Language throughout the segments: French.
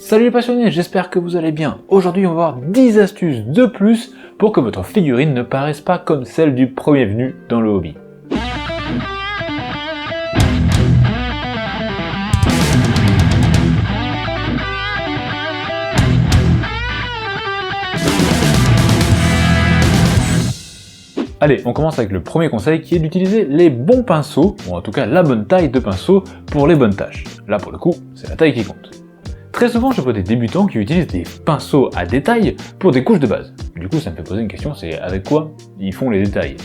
Salut les passionnés, j'espère que vous allez bien. Aujourd'hui on va voir 10 astuces de plus pour que votre figurine ne paraisse pas comme celle du premier venu dans le hobby. Allez, on commence avec le premier conseil qui est d'utiliser les bons pinceaux, ou en tout cas la bonne taille de pinceau pour les bonnes tâches. Là pour le coup, c'est la taille qui compte. Très souvent je vois des débutants qui utilisent des pinceaux à détail pour des couches de base. Du coup ça me fait poser une question, c'est avec quoi ils font les détails?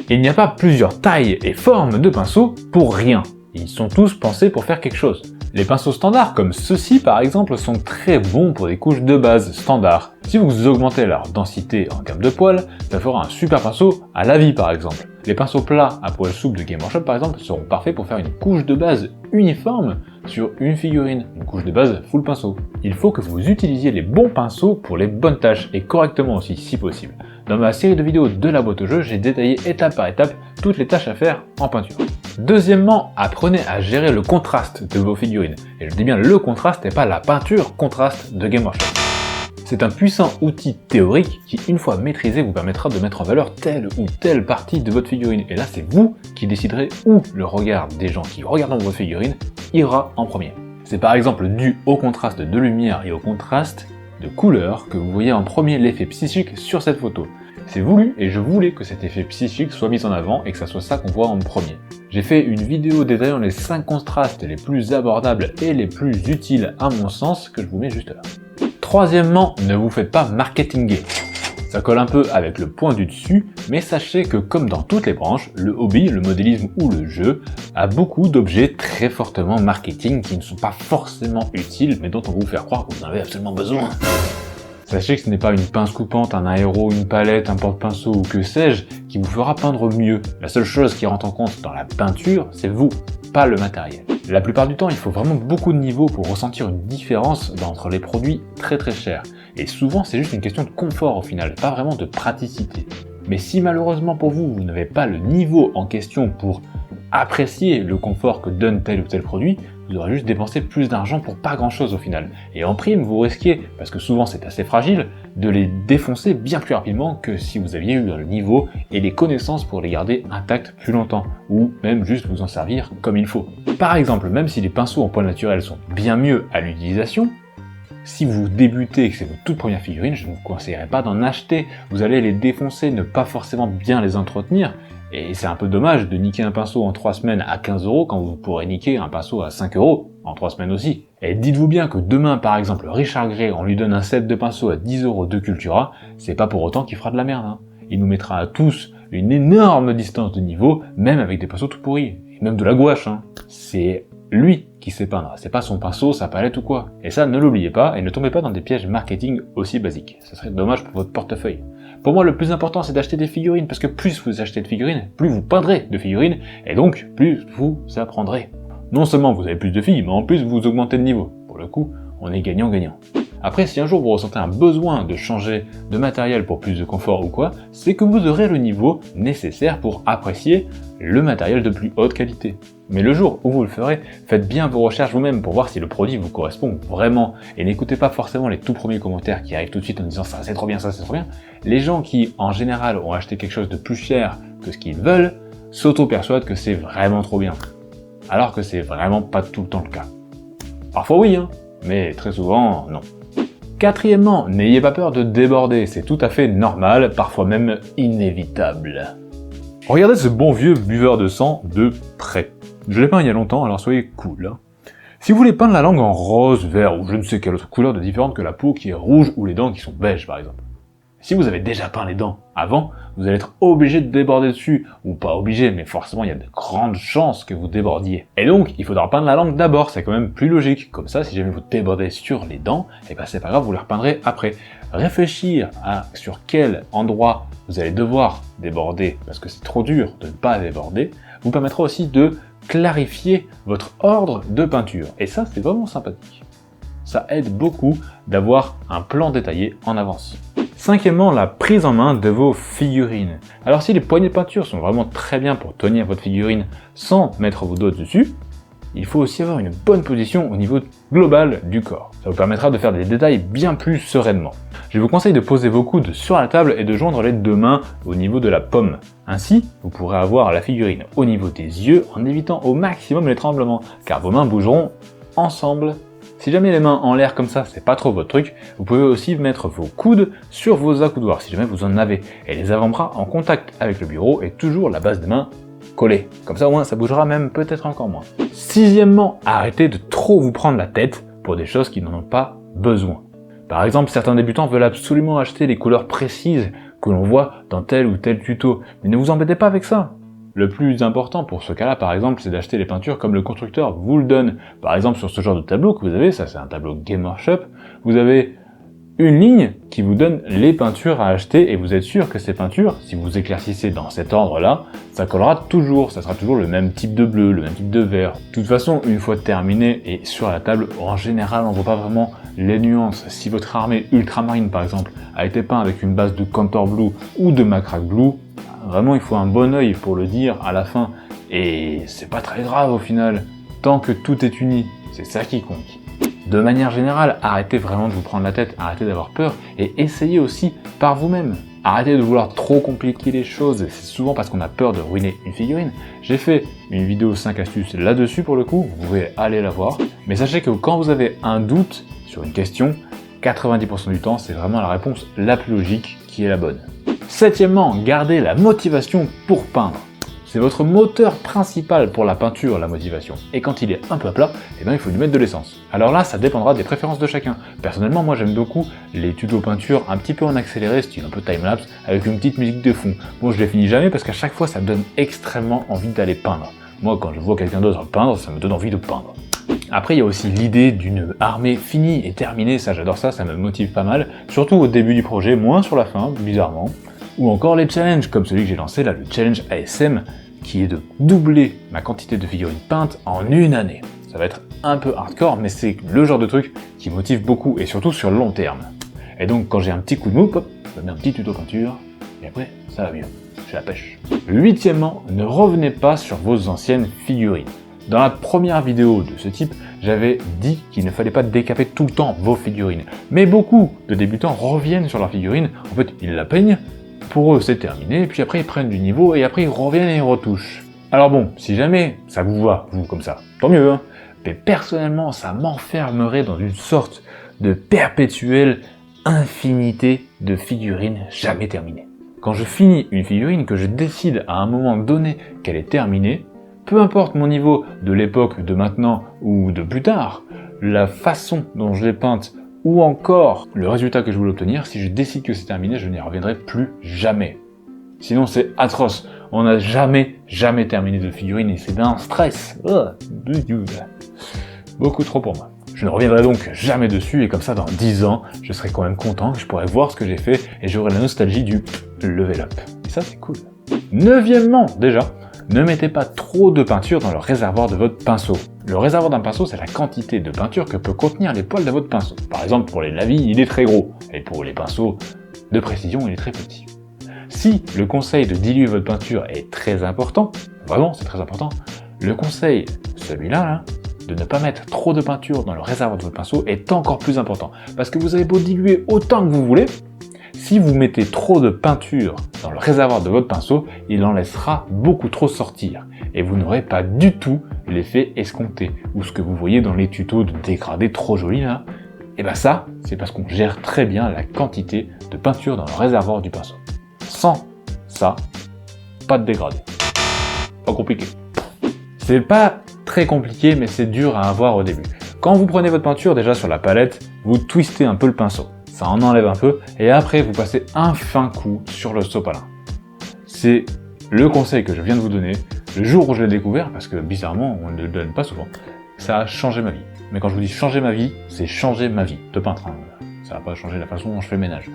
Il n'y a pas plusieurs tailles et formes de pinceaux pour rien. Ils sont tous pensés pour faire quelque chose. Les pinceaux standards comme ceux-ci par exemple sont très bons pour des couches de base standards. Si vous augmentez leur densité en gamme de poils, ça fera un super pinceau à la vie par exemple. Les pinceaux plats à poils souples de Game Workshop par exemple seront parfaits pour faire une couche de base uniforme sur une figurine, une couche de base full pinceau. Il faut que vous utilisiez les bons pinceaux pour les bonnes tâches et correctement aussi si possible. Dans ma série de vidéos de la boîte au jeu, j'ai détaillé étape par étape toutes les tâches à faire en peinture. Deuxièmement, apprenez à gérer le contraste de vos figurines. Et je dis bien le contraste et pas la peinture contraste de Game Workshop. C'est un puissant outil théorique qui, une fois maîtrisé, vous permettra de mettre en valeur telle ou telle partie de votre figurine. Et là, c'est vous qui déciderez où le regard des gens qui regardent votre figurine ira en premier. C'est par exemple dû au contraste de lumière et au contraste de couleur que vous voyez en premier l'effet psychique sur cette photo. C'est voulu et je voulais que cet effet psychique soit mis en avant et que ça soit ça qu'on voit en premier. J'ai fait une vidéo détaillant les 5 contrastes les plus abordables et les plus utiles à mon sens que je vous mets juste là. Troisièmement, ne vous faites pas marketinguer. Ça colle un peu avec le point du dessus, mais sachez que comme dans toutes les branches, le hobby, le modélisme ou le jeu a beaucoup d'objets très fortement marketing qui ne sont pas forcément utiles mais dont on va vous faire croire que vous en avez absolument besoin. Sachez que ce n'est pas une pince coupante, un aéro, une palette, un porte-pinceau ou que sais-je qui vous fera peindre mieux. La seule chose qui rentre en compte dans la peinture, c'est vous, pas le matériel. La plupart du temps, il faut vraiment beaucoup de niveaux pour ressentir une différence entre les produits très chers. Et souvent, c'est juste une question de confort au final, pas vraiment de praticité. Mais si malheureusement pour vous, vous n'avez pas le niveau en question pour apprécier le confort que donne tel ou tel produit, vous aurez juste dépensé plus d'argent pour pas grand chose au final. Et en prime, vous risquez, parce que souvent c'est assez fragile, de les défoncer bien plus rapidement que si vous aviez eu le niveau et les connaissances pour les garder intacts plus longtemps, ou même juste vous en servir comme il faut. Par exemple, même si les pinceaux en poils naturels sont bien mieux à l'utilisation, si vous débutez et que c'est votre toute première figurine, je ne vous conseillerais pas d'en acheter. Vous allez les défoncer, ne pas forcément bien les entretenir, et c'est un peu dommage de niquer un pinceau en 3 semaines à 15 € quand vous pourrez niquer un pinceau à 5 € en 3 semaines aussi. Et dites-vous bien que demain, par exemple, Richard Gray, on lui donne un set de pinceaux à 10 € de Cultura, c'est pas pour autant qu'il fera de la merde. Il nous mettra à tous une énorme distance de niveau, même avec des pinceaux tout pourris, et même de la gouache. C'est lui qui sait peindre, c'est pas son pinceau, sa palette ou quoi. Et ça, ne l'oubliez pas, et ne tombez pas dans des pièges marketing aussi basiques. Ça serait dommage pour votre portefeuille. Pour moi, le plus important, c'est d'acheter des figurines, parce que plus vous achetez de figurines, plus vous peindrez de figurines, et donc plus vous apprendrez. Non seulement vous avez plus de filles, mais en plus vous augmentez de niveau. Pour le coup, on est gagnant-gagnant. Après, si un jour vous ressentez un besoin de changer de matériel pour plus de confort ou quoi, c'est que vous aurez le niveau nécessaire pour apprécier le matériel de plus haute qualité. Mais le jour où vous le ferez, faites bien vos recherches vous-même pour voir si le produit vous correspond vraiment. Et n'écoutez pas forcément les tout premiers commentaires qui arrivent tout de suite en disant ça c'est trop bien, ça c'est trop bien. Les gens qui, en général, ont acheté quelque chose de plus cher que ce qu'ils veulent, s'auto-persuadent que c'est vraiment trop bien. Alors que c'est vraiment pas tout le temps le cas. Parfois oui, mais très souvent non. Quatrièmement, n'ayez pas peur de déborder, c'est tout à fait normal, parfois même inévitable. Regardez ce bon vieux buveur de sang de près. Je l'ai peint il y a longtemps, alors soyez cool. Si vous voulez peindre la langue en rose, vert ou je ne sais quelle autre couleur de différente que la peau qui est rouge ou les dents qui sont beiges par exemple. Si vous avez déjà peint les dents avant, vous allez être obligé de déborder dessus, ou pas obligé, mais forcément il y a de grandes chances que vous débordiez. Et donc, il faudra peindre la langue d'abord, c'est quand même plus logique. Comme ça, si jamais vous débordez sur les dents, et ben c'est pas grave, vous les repeindrez après. Réfléchir à sur quel endroit vous allez devoir déborder, parce que c'est trop dur de ne pas déborder, vous permettra aussi de clarifier votre ordre de peinture. Et ça, c'est vraiment sympathique. Ça aide beaucoup d'avoir un plan détaillé en avance. Cinquièmement, la prise en main de vos figurines. Alors si les poignées de peinture sont vraiment très bien pour tenir votre figurine sans mettre vos doigts dessus, il faut aussi avoir une bonne position au niveau global du corps. Ça vous permettra de faire des détails bien plus sereinement. Je vous conseille de poser vos coudes sur la table et de joindre les deux mains au niveau de la paume. Ainsi, vous pourrez avoir la figurine au niveau des yeux en évitant au maximum les tremblements, car vos mains bougeront ensemble. Si jamais les mains en l'air comme ça, c'est pas trop votre truc, vous pouvez aussi mettre vos coudes sur vos accoudoirs si jamais vous en avez, et les avant-bras en contact avec le bureau et toujours la base des mains collée. Comme ça au moins ça bougera même peut-être encore moins. Sixièmement, arrêtez de trop vous prendre la tête pour des choses qui n'en ont pas besoin. Par exemple, certains débutants veulent absolument acheter les couleurs précises que l'on voit dans tel ou tel tuto, mais ne vous embêtez pas avec ça. Le plus important pour ce cas-là, par exemple, c'est d'acheter les peintures comme le constructeur vous le donne. Par exemple, sur ce genre de tableau que vous avez, ça c'est un tableau Game Workshop, vous avez une ligne qui vous donne les peintures à acheter et vous êtes sûr que ces peintures, si vous éclaircissez dans cet ordre-là, ça collera toujours, ça sera toujours le même type de bleu, le même type de vert. De toute façon, une fois terminé et sur la table, en général, on voit pas vraiment les nuances. Si votre armée ultramarine, par exemple, a été peint avec une base de Contour Blue ou de Macrack Blue, vraiment, il faut un bon œil pour le dire à la fin. Et c'est pas très grave au final, tant que tout est uni, c'est ça qui compte. De manière générale, arrêtez vraiment de vous prendre la tête, arrêtez d'avoir peur et essayez aussi par vous-même. Arrêtez de vouloir trop compliquer les choses, c'est souvent parce qu'on a peur de ruiner une figurine. J'ai fait une vidéo 5 astuces là-dessus pour le coup, vous pouvez aller la voir. Mais sachez que quand vous avez un doute sur une question, 90% du temps, c'est vraiment la réponse la plus logique qui est la bonne. Septièmement, gardez la motivation pour peindre. C'est votre moteur principal pour la peinture, la motivation. Et quand il est un peu à plat, eh ben, il faut lui mettre de l'essence. Alors là, ça dépendra des préférences de chacun. Personnellement, moi j'aime beaucoup les tutos peinture un petit peu en accéléré, style un peu timelapse, avec une petite musique de fond. Bon, je les finis jamais parce qu'à chaque fois, ça me donne extrêmement envie d'aller peindre. Moi, quand je vois quelqu'un d'autre peindre, ça me donne envie de peindre. Après, il y a aussi l'idée d'une armée finie et terminée, ça j'adore ça me motive pas mal. Surtout au début du projet, moins sur la fin, bizarrement. Ou encore les challenges, comme celui que j'ai lancé là, le challenge ASM, qui est de doubler ma quantité de figurines peintes en une année. Ça va être un peu hardcore, mais c'est le genre de truc qui motive beaucoup, et surtout sur le long terme. Et donc quand j'ai un petit coup de mou, hop, je mets un petit tuto peinture, et après, ça va mieux. J'ai la pêche. Huitièmement, ne revenez pas sur vos anciennes figurines. Dans la première vidéo de ce type, j'avais dit qu'il ne fallait pas décaper tout le temps vos figurines. Mais beaucoup de débutants reviennent sur leur figurine, en fait, ils la peignent, pour eux c'est terminé, puis après ils prennent du niveau et après ils reviennent et ils retouchent. Alors bon, si jamais ça vous va, vous comme ça, tant mieux, hein. Mais personnellement ça m'enfermerait dans une sorte de perpétuelle infinité de figurines jamais terminées. Quand je finis une figurine, que je décide à un moment donné qu'elle est terminée, peu importe mon niveau de l'époque de maintenant ou de plus tard, la façon dont je l'ai peinte, ou encore le résultat que je voulais obtenir, si je décide que c'est terminé, je n'y reviendrai plus jamais. Sinon c'est atroce, on n'a jamais terminé de figurine et c'est d'un stress. Beaucoup trop pour moi. Je ne reviendrai donc jamais dessus et comme ça dans 10 ans, je serai quand même content, je pourrai voir ce que j'ai fait et j'aurai la nostalgie du level up. Et ça c'est cool. Neuvièmement déjà, ne mettez pas trop de peinture dans le réservoir de votre pinceau. Le réservoir d'un pinceau, c'est la quantité de peinture que peut contenir les poils de votre pinceau. Par exemple, pour les lavis, il est très gros, et pour les pinceaux de précision, il est très petit. Si le conseil de diluer votre peinture est très important, vraiment c'est très important, le conseil, celui-là, là, de ne pas mettre trop de peinture dans le réservoir de votre pinceau est encore plus important. Parce que vous avez beau diluer autant que vous voulez, si vous mettez trop de peinture dans le réservoir de votre pinceau, il en laissera beaucoup trop sortir. Et vous n'aurez pas du tout l'effet escompté. Ou ce que vous voyez dans les tutos de dégradés trop jolis là. Et ben ça, c'est parce qu'on gère très bien la quantité de peinture dans le réservoir du pinceau. Sans ça, pas de dégradé. Pas compliqué. C'est pas très compliqué, mais c'est dur à avoir au début. Quand vous prenez votre peinture déjà sur la palette, vous twistez un peu le pinceau. Ça en enlève un peu, et après vous passez un fin coup sur le sopalin. C'est le conseil que je viens de vous donner, le jour où je l'ai découvert, parce que bizarrement on ne le donne pas souvent, ça a changé ma vie. Mais quand je vous dis changer ma vie, c'est changer ma vie de peintre. Ça va pas changer la façon dont je fais le ménage.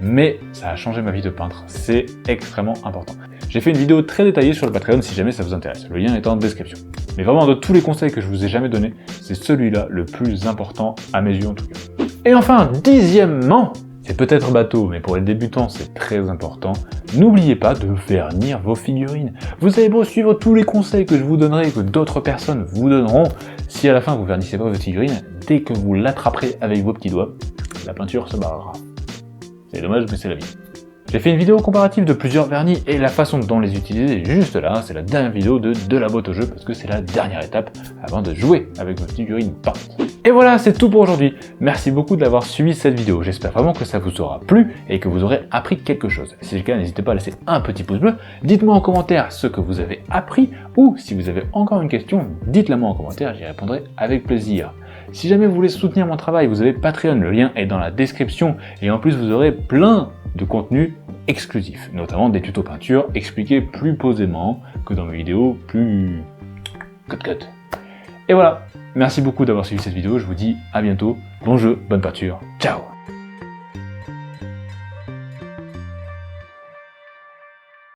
Mais ça a changé ma vie de peintre, c'est extrêmement important. J'ai fait une vidéo très détaillée sur le Patreon si jamais ça vous intéresse, le lien est en description. Mais vraiment de tous les conseils que je vous ai jamais donnés, c'est celui-là le plus important à mes yeux en tout cas. Et enfin, dixièmement, C'est peut-être bateau, mais pour les débutants, c'est très important. N'oubliez pas de vernir vos figurines. Vous avez beau suivre tous les conseils que je vous donnerai et que d'autres personnes vous donneront, si à la fin vous vernissez pas votre figurine, dès que vous l'attraperez avec vos petits doigts, la peinture se barrera. C'est dommage, mais c'est la vie. J'ai fait une vidéo comparative de plusieurs vernis et la façon dont les utiliser juste là, c'est la dernière vidéo de la boîte au jeu parce que c'est la dernière étape avant de jouer avec votre figurine peinte. Et voilà, c'est tout pour aujourd'hui. Merci beaucoup d'avoir suivi cette vidéo. J'espère vraiment que ça vous aura plu et que vous aurez appris quelque chose. Si c'est le cas, n'hésitez pas à laisser un petit pouce bleu. Dites-moi en commentaire ce que vous avez appris ou si vous avez encore une question, dites-la moi en commentaire, j'y répondrai avec plaisir. Si jamais vous voulez soutenir mon travail, vous avez Patreon, le lien est dans la description et en plus vous aurez plein de contenus exclusifs, notamment des tutos peinture expliqués plus posément que dans mes vidéos plus cut. Et voilà, merci beaucoup d'avoir suivi cette vidéo, je vous dis à bientôt, bon jeu, bonne peinture, ciao.